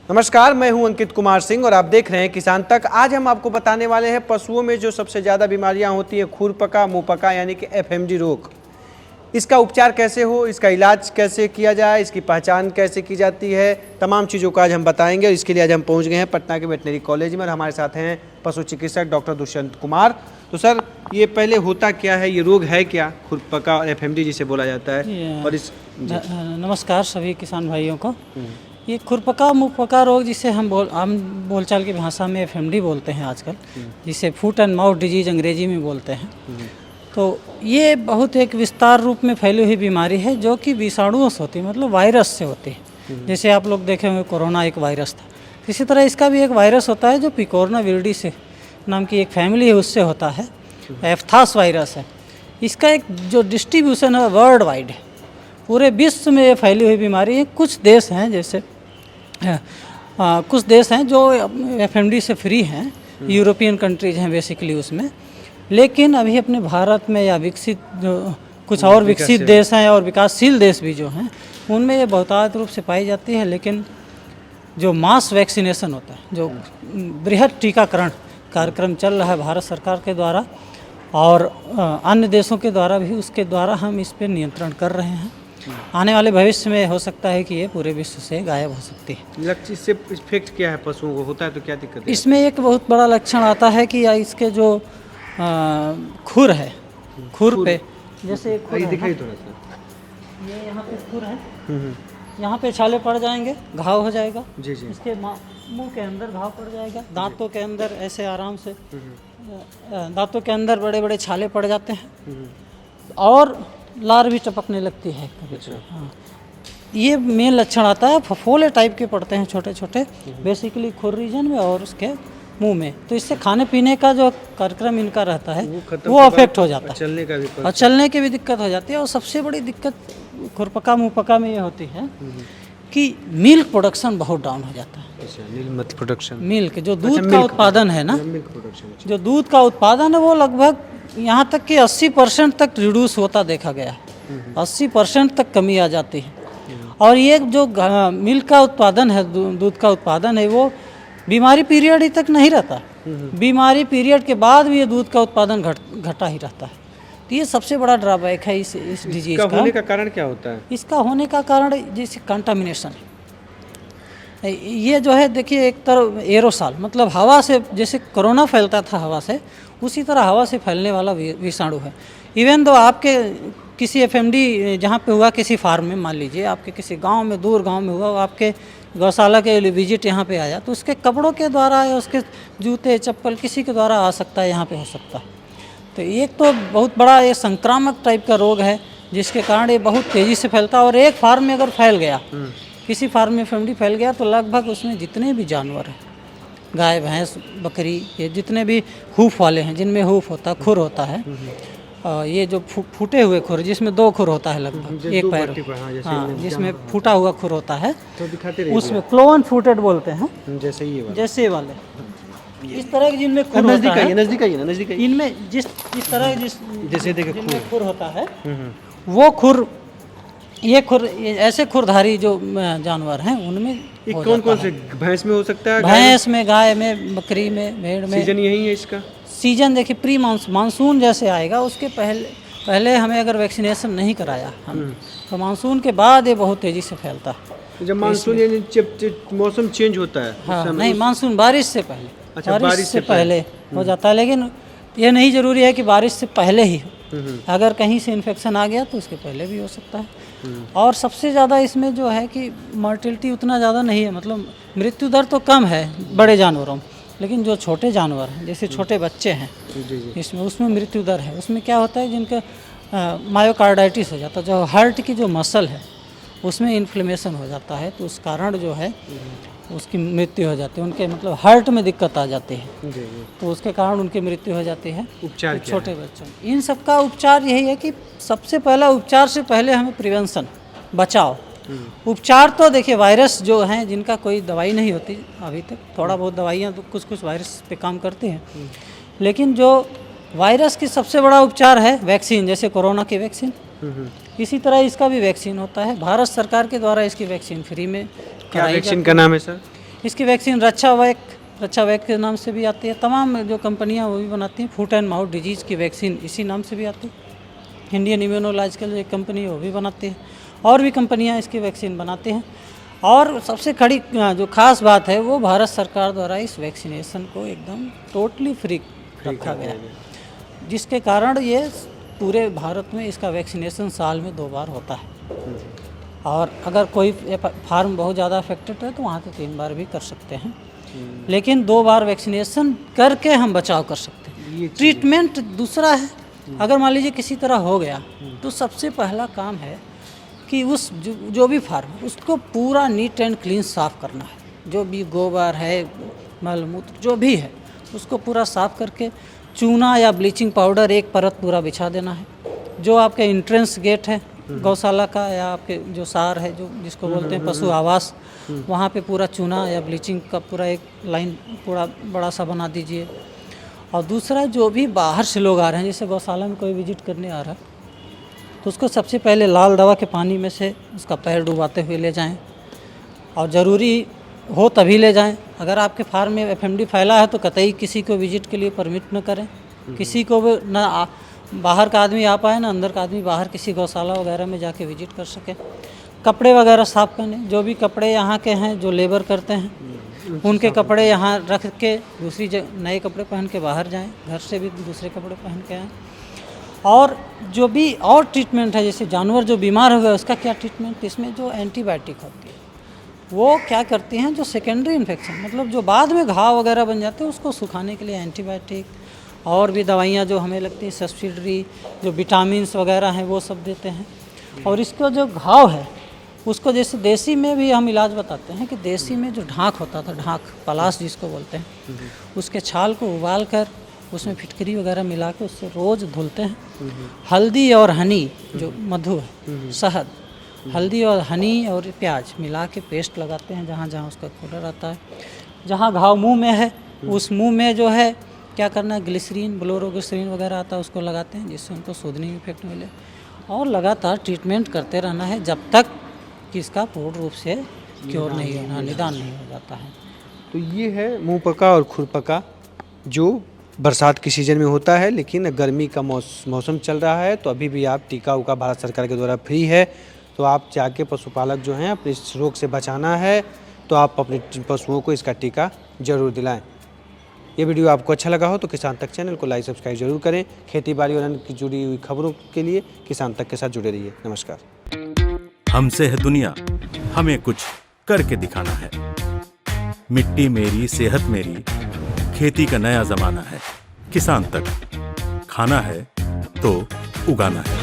नमस्कार, मैं हूं अंकित कुमार सिंह और आप देख रहे हैं किसान तक। आज हम आपको बताने वाले हैं पशुओं में जो सबसे ज़्यादा बीमारियां होती हैं, खुरपका, मुंहपका यानी कि एफएमडी रोग। इसका उपचार कैसे हो, इसका इलाज कैसे किया जाए, इसकी पहचान कैसे की जाती है, तमाम चीज़ों का आज हम बताएंगे। और इसके लिए आज हम पहुँच गए हैं पटना के वेटनरी कॉलेज में और हमारे साथ हैं पशु चिकित्सक डॉक्टर दुष्यंत कुमार। तो सर, ये पहले होता क्या है, ये रोग है क्या, खुरपका और एफएमडी जिसे बोला जाता है? और इस नमस्कार सभी किसान भाइयों को। ये खुरपका मुंहपका रोग जिसे हम बोलचाल की भाषा में एफएमडी बोलते हैं आजकल, जिसे फुट एंड माउथ डिजीज अंग्रेजी में बोलते हैं। तो ये बहुत एक विस्तार रूप में फैली हुई बीमारी है जो कि विषाणुओं से होती है, मतलब वायरस से होती है। जैसे आप लोग देखे होंगे कोरोना एक वायरस था, इसी तरह इसका भी एक वायरस होता है जो पिकोरना विरिडी से नाम की एक फैमिली है, उससे होता है। एफ्थास वायरस है। इसका एक जो डिस्ट्रीब्यूशन है वर्ल्ड वाइड है, पूरे विश्व में फैली हुई बीमारी है। कुछ देश हैं जैसे कुछ देश हैं जो एफएमडी से फ्री हैं, यूरोपियन कंट्रीज हैं बेसिकली उसमें। लेकिन अभी अपने भारत में या विकसित जो कुछ और विकसित देश हैं और विकासशील देश भी जो हैं, उनमें ये बहुतायत रूप से पाई जाती है। लेकिन जो मास वैक्सीनेशन होता है, जो बृहद टीकाकरण कार्यक्रम चल रहा है भारत सरकार के द्वारा और अन्य देशों के द्वारा भी, उसके द्वारा हम इस पर नियंत्रण कर रहे हैं। आने वाले भविष्य में हो सकता है कि ये पूरे विश्व से गायब हो सकती है। लक्षण इससे इफेक्ट क्या है, पशुओं को होता है तो क्या दिक्कत है? इसमें एक बहुत बड़ा लक्षण आता है कि इसके जो खुर है, खुर पे जैसे दिखाई थोड़ा सा, ये यहाँ पे खुर है, यहाँ पे छाले पड़ जाएंगे, घाव हो जाएगा। जी जी। इसके मुंह के अंदर घाव पड़ जाएगा, दांतों के अंदर ऐसे आराम से दांतों के अंदर बड़े बड़े छाले पड़ जाते हैं और लार भी टपकने लगती है कभी। हाँ, ये मेन लक्षण आता है। फफोले टाइप के पड़ते हैं छोटे छोटे, बेसिकली खुर रीजन में और उसके मुंह में। तो इससे खाने पीने का जो कार्यक्रम इनका रहता है वो अफेक्ट हो जाता है, चलने का भी और चलने की भी दिक्कत हो जाती है। और सबसे बड़ी दिक्कत खुरपका मुंहपका में ये होती है कि मिल्क प्रोडक्शन बहुत डाउन हो जाता है। मिल्क प्रोडक्शन, मिल्क जो दूध का उत्पादन है ना, मिल्क प्रोडक्शन, जो दूध का उत्पादन है वो लगभग यहाँ तक कि 80% तक रिड्यूस होता देखा गया है। 80% तक कमी आ जाती है। और ये जो मिल्क का उत्पादन है, दूध का उत्पादन है, वो बीमारी पीरियड ही तक नहीं रहता। बीमारी पीरियड के बाद भी ये दूध का उत्पादन घटा ही रहता है। तो ये सबसे बड़ा ड्रॉबैक है इस डिजीज का। होने का कारण क्या होता है? इसका होने का कारण जैसे कंटामिनेशन, ये जो है देखिए, एक तरह एरोसॉल मतलब हवा से, जैसे कोरोना फैलता था हवा से, उसी तरह हवा से फैलने वाला विषाणु है। इवन दो आपके किसी एफएमडी जहाँ पे हुआ किसी फार्म में, मान लीजिए आपके किसी गांव में, दूर गांव में हुआ, आपके गौशाला के विजिट यहाँ पे आया, तो उसके कपड़ों के द्वारा या उसके जूते चप्पल किसी के द्वारा आ सकता है, यहाँ पे हो सकता है। तो एक तो बहुत बड़ा ये संक्रामक टाइप का रोग है जिसके कारण ये बहुत तेज़ी से फैलता है। और एक फार्म में अगर फैल गया, किसी फार्म में एफएमडी फैल गया, तो लगभग उसमें जितने भी जानवर हैं, गाय भैंस बकरी, ये जितने भी हूफ वाले हैं, जिनमें हूफ होता है, खुर होता है, ये जो फूटे हुए खुर, जिसमें 2 खुर होता है लगभग एक पैर, हाँ, जिसमें फूटा हुआ खुर होता है, उसमें क्लोवन फूटेड बोलते हैं, जैसे ये वाले इस तरह के जिनमें खुर होता है, नजदीक इनमें जिस तरह जैसे देखिए खुर होता है, वो खुर, ये खुर, ऐसे खुरधारी जो जानवर हैं उनमें कौन से? भैंस में हो सकता है, भैंस में, गाय में, बकरी में, भेड़ में। सीजन यही है इसका? सीजन देखिए प्री मानसून जैसे आएगा, उसके पहले हमें अगर वैक्सीनेशन नहीं कराया हम, तो मानसून के बाद ये बहुत तेज़ी से फैलता है। जब मानसून यानी मौसम चेंज होता है? हाँ, नहीं, मानसून बारिश से पहले। अच्छा, बारिश से पहले हो जाता है, लेकिन ये नहीं ज़रूरी है कि बारिश से पहले ही हो। अगर कहीं से इन्फेक्शन आ गया तो उसके पहले भी हो सकता है। और सबसे ज़्यादा इसमें जो है कि मॉर्टिलिटी उतना ज़्यादा नहीं है, मतलब मृत्यु दर तो कम है बड़े जानवरों में, लेकिन जो छोटे जानवर हैं, जैसे छोटे बच्चे हैं, इसमें उसमें मृत्यु दर है। उसमें क्या होता है, जिनका मायोकार्डाइटिस हो जाता है, जो हार्ट की जो मसल है उसमें इन्फ्लेमेशन हो जाता है, तो उस कारण जो है उसकी मृत्यु हो जाती है। उनके मतलब हार्ट में दिक्कत आ जाती है, तो उसके कारण उनकी मृत्यु हो जाती है। उपचार तो छोटे बच्चों, इन सब का उपचार यही है कि सबसे पहला उपचार से पहले हमें प्रिवेंशन, बचाव। उपचार तो देखिए, वायरस जो हैं जिनका कोई दवाई नहीं होती अभी तक, थोड़ा बहुत दवाइयाँ तो कुछ वायरस पे काम करती हैं, लेकिन जो वायरस की सबसे बड़ा उपचार है वैक्सीन, जैसे कोरोना की वैक्सीन, इसी तरह इसका भी वैक्सीन होता है। भारत सरकार के द्वारा इसकी वैक्सीन फ्री में। क्या वैक्सीन का नाम है सर? इसकी वैक्सीन रक्षावैक के नाम से भी आती है। तमाम जो कंपनियां वो भी बनाती हैं। फुट एंड माउथ डिजीज़ की वैक्सीन इसी नाम से भी आती है। इंडियन इम्यूनोलॉजिकल एक कंपनी है वो भी बनाती है, और भी कंपनियां इसकी वैक्सीन बनाती हैं। और सबसे खड़ी जो खास बात है वो भारत सरकार द्वारा इस वैक्सीनेशन को एकदम टोटली फ्री रखा गया है, जिसके कारण ये पूरे भारत में इसका वैक्सीनेशन साल में 2 बार होता है। और अगर कोई फार्म बहुत ज़्यादा अफेक्टेड है तो वहाँ से 3 बार भी कर सकते हैं, लेकिन 2 बार वैक्सीनेशन करके हम बचाव कर सकते हैं। ट्रीटमेंट दूसरा है। अगर मान लीजिए किसी तरह हो गया तो सबसे पहला काम है कि उस जो भी फार्म है उसको पूरा नीट एंड क्लीन साफ़ करना है। जो भी गोबर है, मल मूत्र जो भी है उसको पूरा साफ़ करके चूना या ब्लीचिंग पाउडर एक परत पूरा बिछा देना है। जो आपके इंट्रेंस गेट है गौशाला का या आपके जो सार है जो जिसको बोलते हैं पशु आवास, वहाँ पे पूरा चूना या ब्लीचिंग का पूरा एक लाइन पूरा बड़ा सा बना दीजिए। और दूसरा, जो भी बाहर से लोग आ रहे हैं, जैसे गौशाला में कोई विजिट करने आ रहा है तो उसको सबसे पहले लाल दवा के पानी में से उसका पैर डुबाते हुए ले जाएं, और ज़रूरी हो तभी ले जाएं। अगर आपके फार्म में एफएमडी फैला है तो कतई किसी को विजिट के लिए परमिट न करें। किसी को भी ना बाहर का आदमी आ पाए ना अंदर का आदमी बाहर किसी गौशाला वगैरह में जाके विजिट कर सके। कपड़े वगैरह साफ़ करने, जो भी कपड़े यहाँ के हैं जो लेबर करते हैं उनके कपड़े यहाँ रख के दूसरी नए कपड़े पहन के बाहर जाएं, घर से भी दूसरे कपड़े पहन के आएँ। और जो भी और ट्रीटमेंट है, जैसे जानवर जो बीमार हो गया उसका क्या ट्रीटमेंट, इसमें जो एंटीबायोटिक होती है वो क्या करती हैं, जो सेकेंडरी इन्फेक्शन मतलब जो बाद में घाव वगैरह बन जाते हैं उसको सुखाने के लिए एंटीबायोटिक, और भी दवाइयाँ जो हमें लगती हैं सब्सिडरी, जो विटामिन्स वगैरह हैं वो सब देते हैं। और इसका जो घाव है उसको, जैसे देसी में भी हम इलाज बताते हैं कि देसी में जो ढाक होता था, ढाक पलाश जिसको बोलते हैं, उसके छाल को उबाल कर उसमें फिटकरी वगैरह मिला के उससे रोज़ धुलते हैं। हल्दी और हनी जो मधु है, शहद, हल्दी और हनी और प्याज मिला के पेस्ट लगाते हैं जहाँ जहाँ उसका खोला रहता है। जहाँ घाव मुंह में है उस मुंह में जो है क्या करना है, ग्लिसरीन, ब्लोरोग्लिसरीन वगैरह आता है उसको लगाते हैं, जिससे उनको सूदनिंग इफेक्ट मिले। और लगातार ट्रीटमेंट करते रहना है जब तक कि इसका पूर्ण रूप से क्योर नहीं होना, निदान नहीं हो जाता है। तो ये है मुँह पका और खुर पका जो बरसात की सीज़न में होता है, लेकिन गर्मी का मौसम चल रहा है तो अभी भी आप टीका उका भारत सरकार के द्वारा फ्री है। तो आप जाके पशुपालक जो हैं अपने इस रोग से बचाना है तो आप अपने पशुओं को इसका टीका ज़रूर दिलाएं। ये वीडियो आपको अच्छा लगा हो तो किसान तक चैनल को लाइक सब्सक्राइब जरूर करें। खेती बाड़ी और अन्य की जुड़ी हुई खबरों के लिए किसान तक के साथ जुड़े रहिए। नमस्कार। हमसे है दुनिया, हमें कुछ करके दिखाना है। मिट्टी मेरी, सेहत मेरी, खेती का नया जमाना है। किसान तक खाना है तो उगाना है।